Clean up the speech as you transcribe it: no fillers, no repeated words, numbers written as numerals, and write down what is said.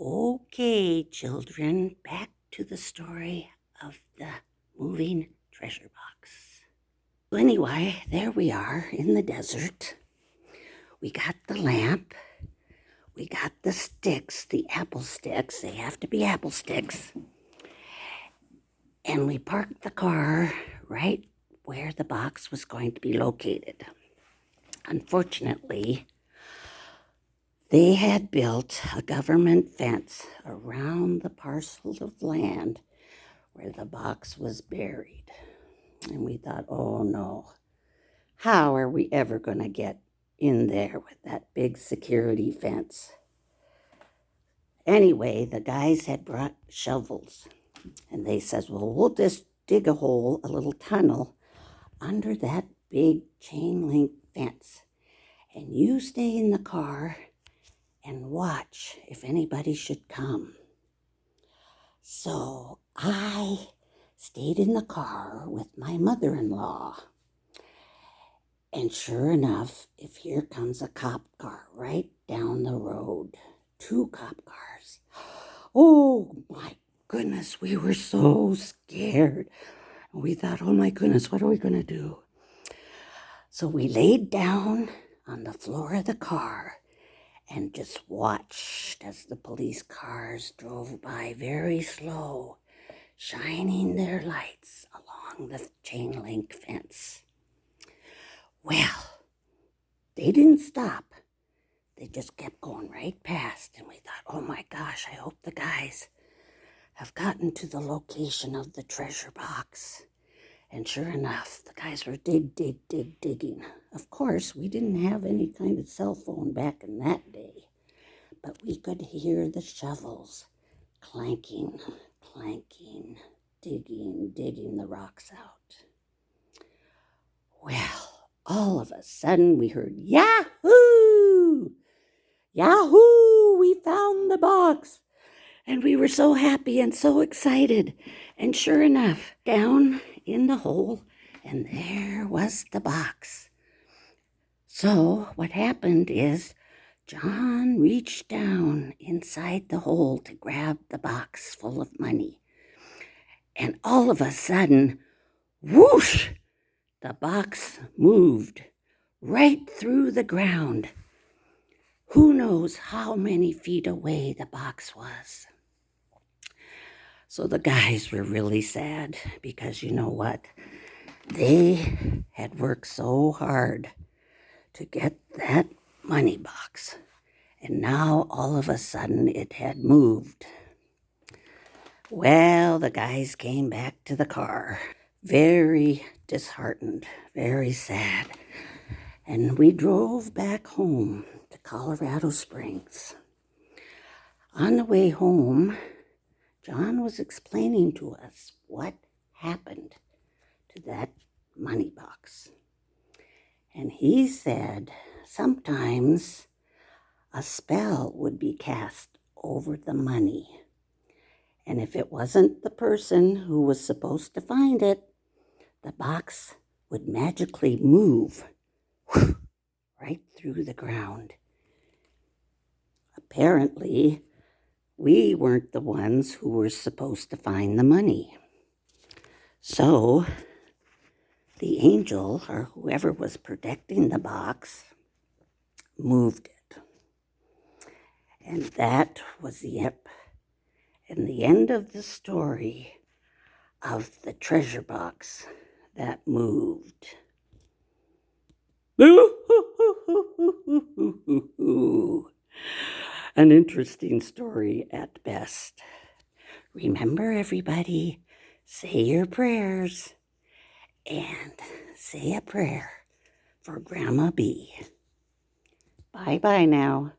Okay, children, back to the story of the moving treasure box. So anyway, there we are in the desert. We got the lamp. We got the sticks, the apple sticks. They have to be apple sticks. And we parked the car right where the box was going to be located. Unfortunately, they had built a government fence around the parcel of land where the box was buried. And we thought, oh no, how are we ever going to get in there with that big security fence? Anyway, the guys had brought shovels, and they says, well, we'll just dig a hole, a little tunnel under that big chain link fence. And you stay in the car and watch if anybody should come. So I stayed in the car with my mother-in-law. And sure enough, if here comes a cop car right down the road, 2 cop cars. Oh my goodness, we were so scared. We thought, oh my goodness, what are we going to do? So we laid down on the floor of the car and just watched as the police cars drove by very slow, shining their lights along the chain link fence. Well, they didn't stop. They just kept going right past, and we thought, oh my gosh, I hope the guys have gotten to the location of the treasure box. And sure enough, the guys were digging. Of course, we didn't have any kind of cell phone back in that day, but we could hear the shovels clanking, digging the rocks out. Well, all of a sudden we heard, Yahoo! Yahoo! We found the box! And we were so happy and so excited. And sure enough, down in the hole, and there was the box. So what happened is John reached down inside the hole to grab the box full of money. And all of a sudden, whoosh, the box moved right through the ground. Who knows how many feet away the box was? So the guys were really sad because you know what? They had worked so hard to get that money box. And now all of a sudden it had moved. Well, the guys came back to the car, very disheartened, very sad. And we drove back home to Colorado Springs. On the way home, John was explaining to us what happened to that money box. And he said sometimes a spell would be cast over the money. And if it wasn't the person who was supposed to find it, the box would magically move right through the ground. Apparently, we weren't the ones who were supposed to find the money. So, the angel, or whoever was protecting the box, moved it. And that was the end of the story of the treasure box that moved. An interesting story at best. Remember, everybody, say your prayers and say a prayer for Grandma B. Bye-bye now.